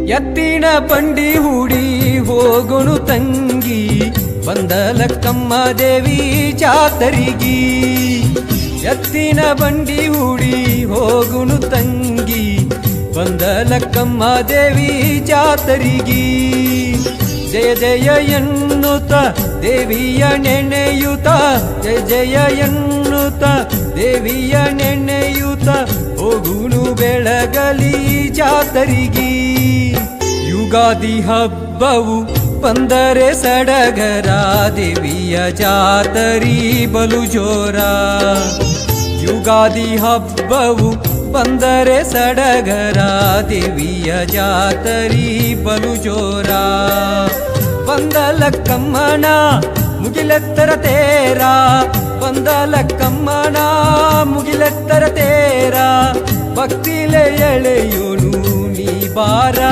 ಎತ್ತಿನ ಬಂಡಿ ಹೂಡಿ ಹೋಗುಣು ತಂಗಿ ಬಂದ ಲಕ್ಕಮ್ಮ ದೇವಿ ಜಾತರಿಗಿ. ಎತ್ತಿನ ಬಂಡಿ ಹೂಡಿ ಹೋಗುಣು ತಂಗಿ ಬಂದ ಲಕ್ಕಮ್ಮ ದೇವಿ ಜಾತರಿಗಿ. ಜಯ ಜಯ ಎನ್ನುತ್ತ ದೇವಿಯ ನೆನೆಯುತ್ತ, ಜಯ ಜಯ ಎನ್ನುತ್ತ ದೇವಿಯ ನೆನೆಯುತ್ತ ಹೋಗುಣು ಬೆಳಗಲಿ ಜಾತರಿಗಿ. ಯುಗಾದಿ ಹಬ್ಬವು ಬಂದರೆ ಸಡಗರ, ದೇವಿಯ ಜಾತರಿ ಬಲು ಜೋರ. ಯುಗಾದಿ ಹಬ್ಬವು ಬಂದರೆ ಸಡಗರ, ದೇವಿಯ ಜಾತರಿ ಬಲು ಜೋರ. ಬಂದ ಲಕ್ಕಮ್ಮನ ಮುಗಿಲೆತ್ತರ ತೇರ, ಬಂದ ಲಕ್ಕಮ್ಮನ ಮುಗಿಲೆತ್ತರ ತೇರ, ಭಕ್ತಿಲೆ ಎಳೆಯೋನು ನೀ ಬಾರ.